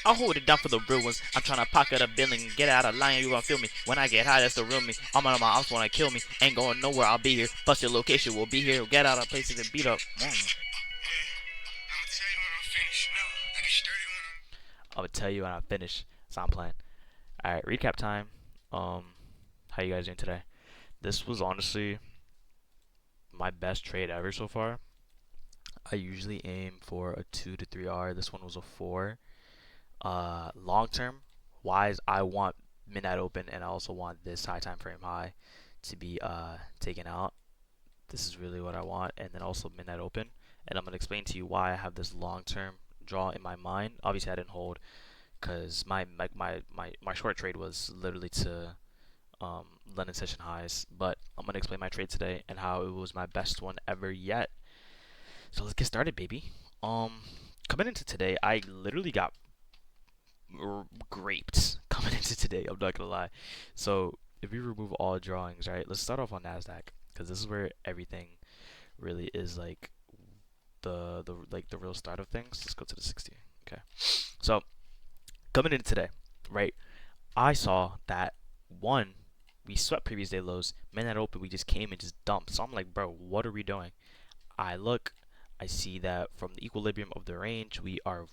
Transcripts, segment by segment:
I'll hold it down for the real ones. I'm trying to pocket a billing and get out of line. You gonna feel me when I get high? That's the real me. All my ops wanna kill me. Ain't going nowhere. I'll be here. Plus your location will be here. Get out of places and beat up. I would tell you when I finish. So I'm playing. All right, recap time. How you guys doing today? This was honestly my best trade ever so far. I usually aim for a 2 to 3 hour. This one was a 4. Long term wise, I want midnight open, and I also want this high time frame high to be taken out. This is really what I want, and then also midnight open. And I'm gonna explain to you why I have this long term draw in my mind. Obviously, I didn't hold because my short trade was literally to London session highs. But I'm gonna explain my trade today and how it was my best one ever yet. So let's get started, baby. Coming into today, I literally got graped coming into today. I'm not gonna lie. So if we remove all drawings, right? Let's start off on Nasdaq because this is where everything really is like the real start of things. Let's go to the 60. Okay. So coming in today, right? I saw that one, we swept previous day lows. Midnight open, we just came and just dumped. So I'm like, bro, what are we doing? I look, I see that from the equilibrium of the range, we are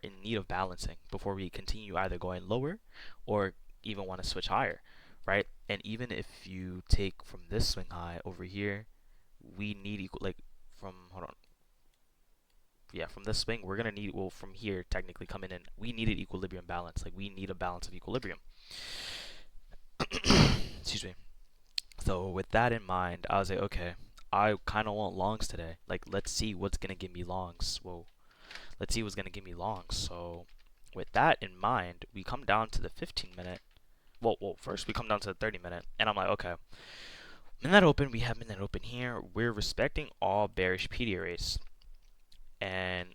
in need of balancing before we continue either going lower or even want to switch higher, right? And even if you take from this swing high over here, we need equal like from hold on. Yeah, from this swing, we're gonna need from here technically coming in. We needed equilibrium balance. Like we need a balance of equilibrium. Excuse me. So with that in mind, I was like, okay, I kind of want longs today. Like let's see what's gonna give me longs. Whoa. Let's see what's going to give me longs. So with that in mind, we come down to the 15 minute. Well, first we come down to the 30 minute. And I'm like, okay, midnight open, we have midnight open here. We're respecting all bearish PD arrays. And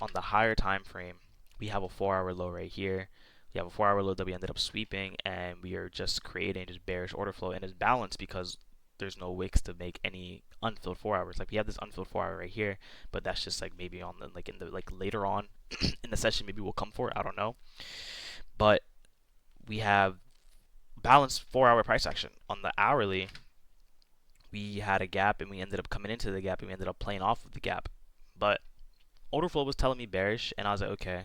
on the higher time frame, we have a 4-hour low right here. We have a 4-hour low that we ended up sweeping. And we are just creating this bearish order flow. And it's balanced because there's no wicks to make any unfilled 4 hours. Like we have this unfilled 4 hour right here, but that's just like maybe on the later on in the session maybe we'll come for it. I don't know. But we have balanced 4 hour price action. On the hourly, we had a gap and we ended up coming into the gap and we ended up playing off of the gap. But order flow was telling me bearish, and I was like, okay,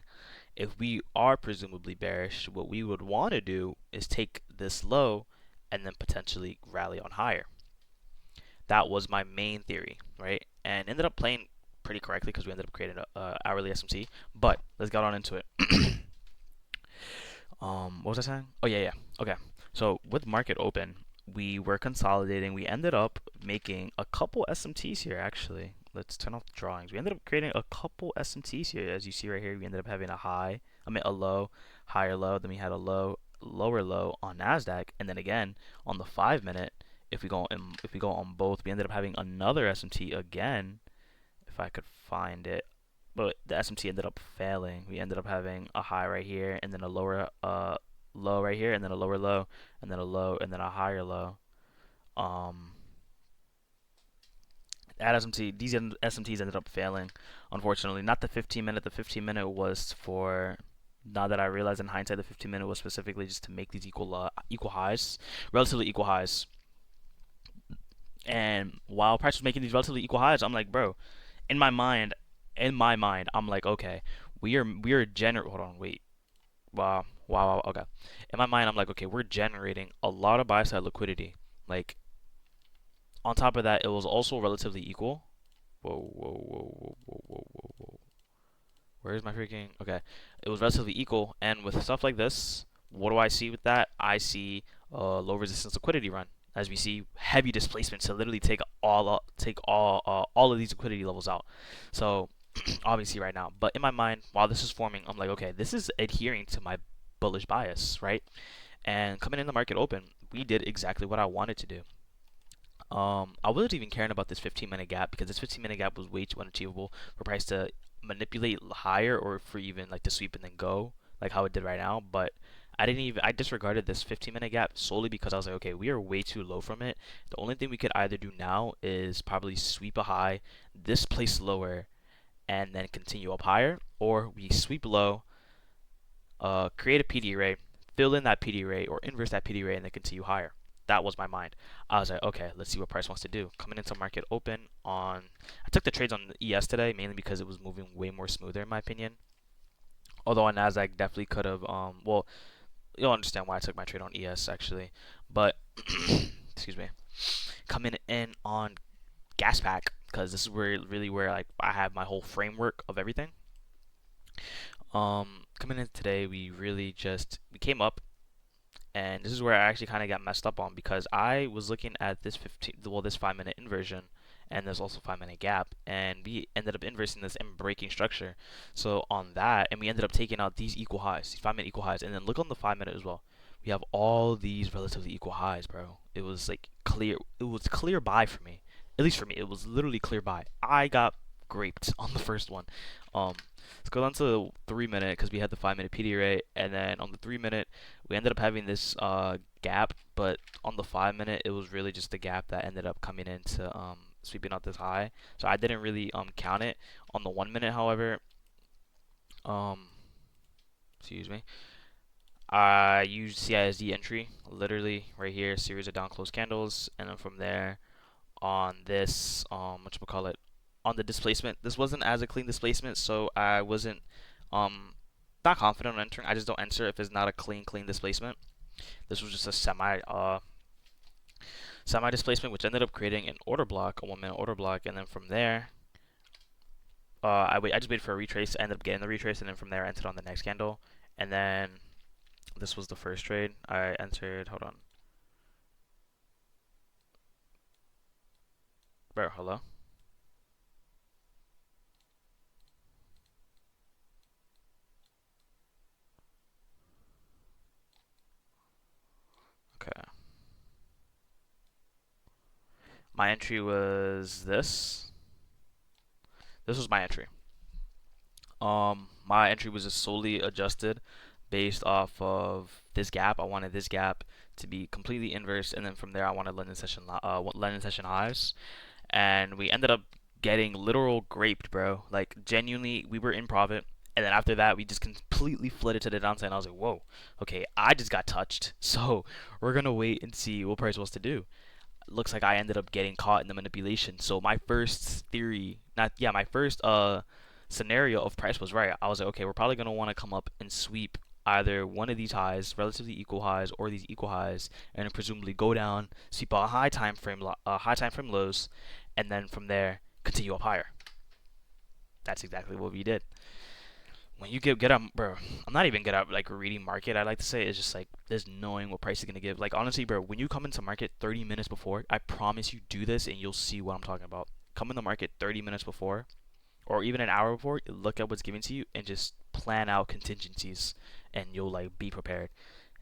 if we are presumably bearish, what we would want to do is take this low and then potentially rally on higher. That was my main theory, right? And ended up playing pretty correctly because we ended up creating a hourly SMT. But let's get on into it. What was I saying? Oh yeah. Okay. So with market open, we were consolidating. We ended up making a couple SMTs here. Actually, let's turn off the drawings. We ended up creating a couple SMTs here, as you see right here. We ended up having a low, higher low. Then we had a low, lower low on Nasdaq, and then again on the 5-minute. If we go on both, we ended up having another SMT again, if I could find it. But the SMT ended up failing. We ended up having a high right here, and then a lower low right here, and then a lower low, and then a low, and then a higher low. That SMT, these SMTs ended up failing, unfortunately. Not the 15-minute. The 15-minute was for, now that I realize in hindsight, the 15-minute was specifically just to make these equal highs, relatively equal highs. And while price was making these relatively equal highs, I'm like, bro, in my mind, I'm like, okay, we are generating. Hold on, wait. Wow. Okay. In my mind, I'm like, okay, we're generating a lot of buy side liquidity. Like, on top of that, it was also relatively equal. Whoa. Where is my freaking? Okay, it was relatively equal, and with stuff like this, what do I see with that? I see low resistance liquidity run. As we see heavy displacement to literally take all of these liquidity levels out. So obviously right now, but in my mind, while this is forming, I'm like, okay, this is adhering to my bullish bias, right? And coming in the market open, we did exactly what I wanted to do. I wasn't even caring about this 15-minute gap because this 15-minute gap was way too unachievable for price to manipulate higher or for even like to sweep and then go like how it did right now. But I disregarded this 15-minute gap solely because I was like, okay, we are way too low from it. The only thing we could either do now is probably sweep a high, this place lower, and then continue up higher, or we sweep low, create a PD array, fill in that PD array or inverse that PD array, and then continue higher. That was my mind. I was like, okay, let's see what price wants to do. Coming into market open on, I took the trades on the ES today mainly because it was moving way more smoother in my opinion. Although on Nasdaq definitely could have, well, you'll understand why I took my trade on ES actually, but excuse me, coming in on gas pack because this is where like I have my whole framework of everything. Coming in today, we came up, and this is where I actually kind of got messed up on because I was looking at this this 5-minute inversion, and there's also 5-minute gap, and we ended up inversing this and breaking structure. So on that, and we ended up taking out these equal highs, these 5-minute equal highs, and then look on the 5-minute as well. We have all these relatively equal highs, bro. It was like clear. It was clear buy for me. At least for me, it was literally clear buy. I got graped on the first one. Let's go down to the 3-minute because we had the 5-minute PD array, and then on the 3-minute we ended up having this gap, but on the 5-minute it was really just the gap that ended up coming into sweeping out this high. So I didn't really count it. On the 1-minute, however, um, excuse me, I used CISD entry, literally right here, series of down close candles, and then from there on this whatchamacallit, on the displacement. This wasn't as a clean displacement, so I wasn't not confident on entering. I just don't enter if it's not a clean displacement. This was just a semi displacement, which ended up creating an order block, a 1-minute order block, and then from there I just waited for a retrace, ended up getting the retrace, and then from there I entered on the next candle, and then this was the first trade I entered. Hold on, bro, hello. Okay, my entry was this. This was my entry. My entry was just solely adjusted based off of this gap. I wanted this gap to be completely inverse, and then from there I wanted London session highs, and we ended up getting literal graped, bro. Like genuinely, we were in profit, and then after that we just completely flooded to the downside. And I was like, whoa, okay, I just got touched. So we're gonna wait and see what price wants to do. Looks like I ended up getting caught in the manipulation. So my first theory, not yeah, my first scenario of price was right. I was like, okay, we're probably gonna want to come up and sweep either one of these highs, relatively equal highs, or these equal highs, and then presumably go down, sweep a high time frame lows, and then from there continue up higher. That's exactly what we did. When you get up, bro, I'm not even good at like reading market. I like to say it's just like there's knowing what price is gonna give. Like honestly, bro, when you come into market 30 minutes before, I promise you do this and you'll see what I'm talking about. Come in the market 30 minutes before, or even an hour before, look at what's given to you and just plan out contingencies, and you'll like be prepared.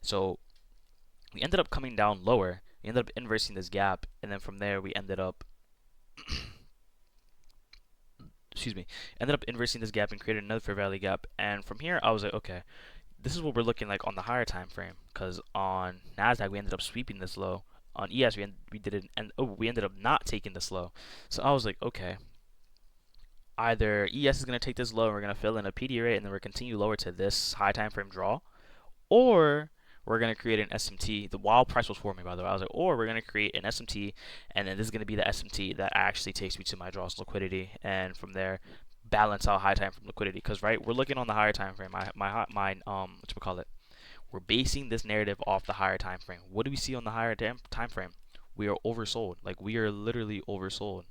So we ended up coming down lower. We ended up inversing this gap, and then from there we ended up excuse me, ended up inversing this gap and created another fair value gap. And from here, I was like, okay, this is what we're looking like on the higher time frame. Because on Nasdaq, we ended up sweeping this low. On ES, we did it, and we ended up not taking this low. So I was like, okay, either ES is gonna take this low, and we're gonna fill in a PD array, and then we're continue lower to this high time frame draw, or we're going to create an SMT. The while price was forming, by the way, I was like, or we're going to create an SMT, and then this is going to be the SMT that actually takes me to my draws liquidity, and from there balance out high time frame liquidity. Because right, we're looking on the higher time frame. My what you call it? We're basing this narrative off the higher time frame. What do we see on the higher time frame? We are oversold. Like we are literally oversold.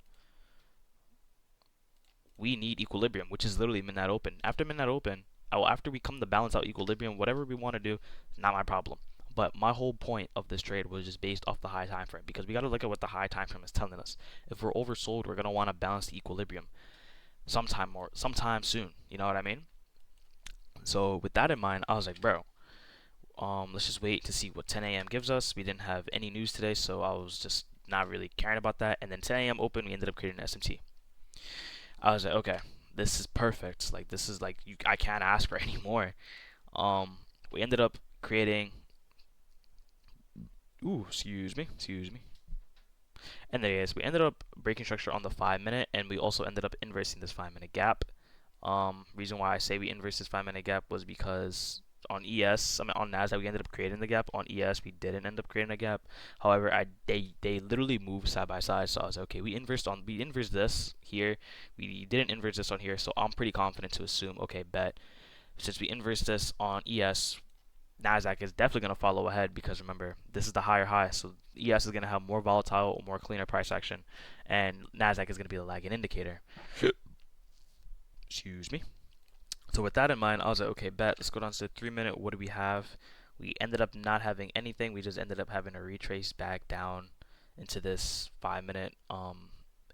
We need equilibrium, which is literally midnight open. After midnight open, after we come to balance out equilibrium, whatever we want to do, not my problem. But my whole point of this trade was just based off the high time frame, because we got to look at what the high time frame is telling us. If we're oversold, we're gonna want to balance the equilibrium sometime soon. You know what I mean? So with that in mind, I was like, bro, let's just wait to see what 10 a.m. gives us. We didn't have any news today, so I was just not really caring about that. And then 10 a.m. open, we ended up creating an SMT. I was like, okay, this is perfect. Like this is like I can't ask for any more. We ended up creating. Ooh, excuse me. And there it is. We ended up breaking structure on the 5-minute, and we also ended up inversing this 5-minute gap. Reason why I say we inversed this 5 minute gap was because on ES, I mean on Nasdaq, we ended up creating the gap. On ES, we didn't end up creating a gap. However, they literally moved side by side. So I was like, okay, we inversed this here. We didn't inverse this on here. So I'm pretty confident to assume, okay, bet since we inversed this on ES, Nasdaq is definitely going to follow ahead because remember, this is the higher high. So ES is going to have more volatile, more cleaner price action, and Nasdaq is going to be the lagging indicator. Excuse me. So with that in mind, I was like, okay, bet. Let's go down to the 3 minute. What do we have? We ended up not having anything. We just ended up having to retrace back down into this 5 minute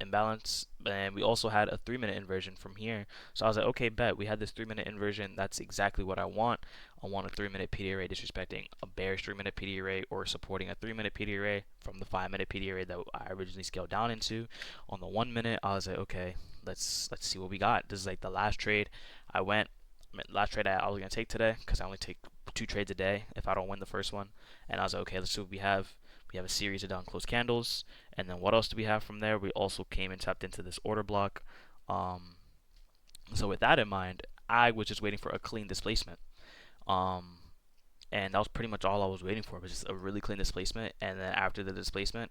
imbalance, and we also had a 3 minute inversion from here. So I was like, okay, bet. We had this 3 minute inversion. That's exactly what I want. I want a 3 minute PDA array disrespecting a bearish 3 minute PDA array or supporting a 3 minute PDA array from the 5 minute PDA array that I originally scaled down into. On the 1 minute, I was like, okay, let's see what we got. This is like the last trade. Last trade I was gonna take today because I only take 2 trades a day if I don't win the first one. And I was like, okay, let's see what we have. We have a series of down close candles, and then what else do we have from there? We also came and tapped into this order block. So with that in mind, I was just waiting for a clean displacement. Um, and that was pretty much all I was waiting for, was just a really clean displacement. And then after the displacement,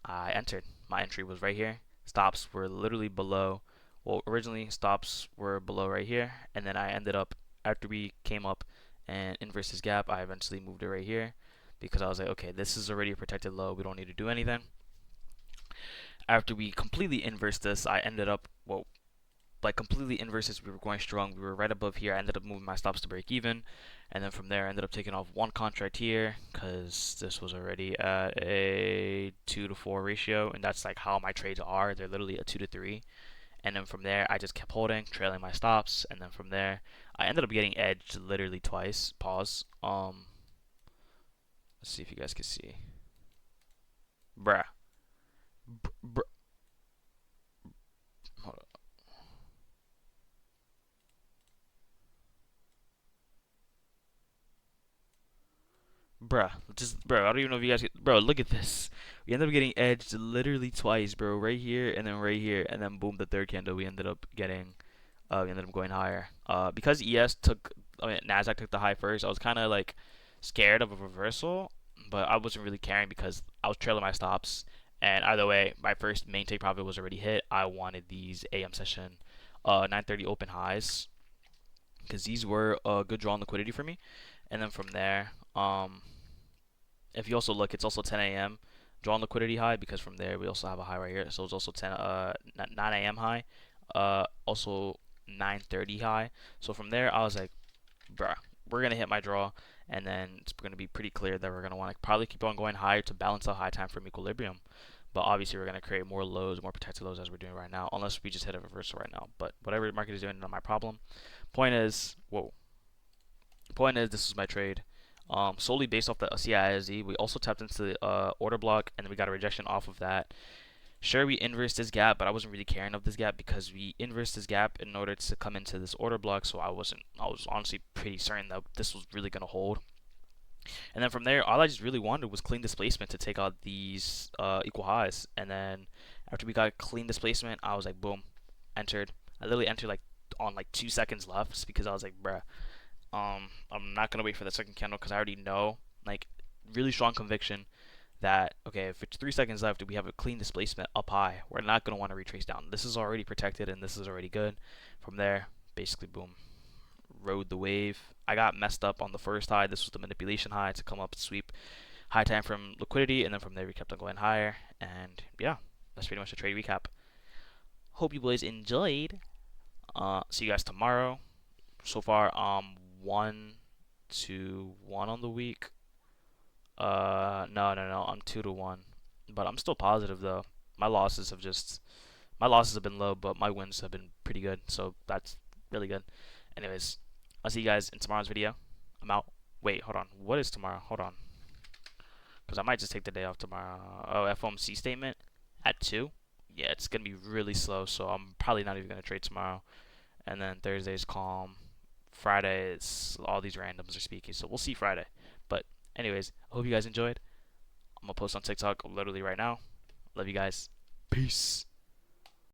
I entered. My entry was right here. Stops were literally below. Well, originally stops were below right here, and then I ended up, after we came up and inversed this gap, I eventually moved it right here because I was like, okay, this is already a protected low. We don't need to do anything. After we completely inversed this, I ended up, well, like completely inverse this, we were going strong. We were right above here. I ended up moving my stops to break even, and then from there I ended up taking off one contract here because this was already at a 2 to 4 ratio, and that's like how my trades are. They're literally a 2 to 3. And then from there I just kept holding, trailing my stops, and then from there I ended up getting edged literally twice. Pause. Let's see if you guys can see. Bruh. Bruh. Hold on. Bro, I don't even know if you guys get, bro, look at this. We ended up getting edged literally twice, bro. Right here and then right here, and then boom, the third candle we ended up getting, we ended up going higher. Because Nasdaq took the high first. I was kind of like scared of a reversal, but I wasn't really caring because I was trailing my stops. And either way, my first main take profit was already hit. I wanted these AM session, 9:30 open highs because these were a good draw on liquidity for me. And then from there, if you also look, it's also 10 a.m. drawn liquidity high because from there we also have a high right here. So it's also 9 a.m. high, also 9:30 high. So from there I was like, bruh, we're gonna hit my draw, and then it's gonna be pretty clear that we're gonna want to probably keep on going higher to balance out high time frame equilibrium. But obviously we're gonna create more lows, more protected lows as we're doing right now, unless we just hit a reversal right now. But whatever the market is doing, not my problem. Point is, whoa. Point is, this is my trade. Solely based off the CISD. We also tapped into the order block, and then we got a rejection off of that. Sure, we inversed this gap, but I wasn't really caring of this gap because we inversed this gap in order to come into this order block. So I was honestly pretty certain that this was really gonna hold. And then from there, all I just really wanted was clean displacement to take out these equal highs. And then after we got clean displacement, I was like, boom, entered. I literally entered like on like 2 seconds left just because I was like, bruh, I'm not gonna wait for the second candle because I already know, like, really strong conviction that okay, if it's 3 seconds left, we have a clean displacement up high. We're not gonna want to retrace down. This is already protected and this is already good. From there, basically, boom, rode the wave. I got messed up on the first high. This was the manipulation high to come up and sweep high time from liquidity, and then from there we kept on going higher. And yeah, that's pretty much the trade recap. Hope you boys enjoyed. See you guys tomorrow. So far, 1-1 on the week. No, I'm 2-1, but I'm still positive though. My losses have just my losses have been low, but my wins have been pretty good, so that's really good. Anyways, I'll see you guys in tomorrow's video. I'm out. Wait, hold on. What is tomorrow? Hold on, because I might just take the day off tomorrow. Oh, FOMC statement at 2. Yeah, it's gonna be really slow, so I'm probably not even gonna trade tomorrow. And then Thursday's calm. Friday is all these randoms are speaking, so we'll see Friday. But anyways, I hope you guys enjoyed. I'm gonna post on TikTok literally right now. Love you guys. Peace.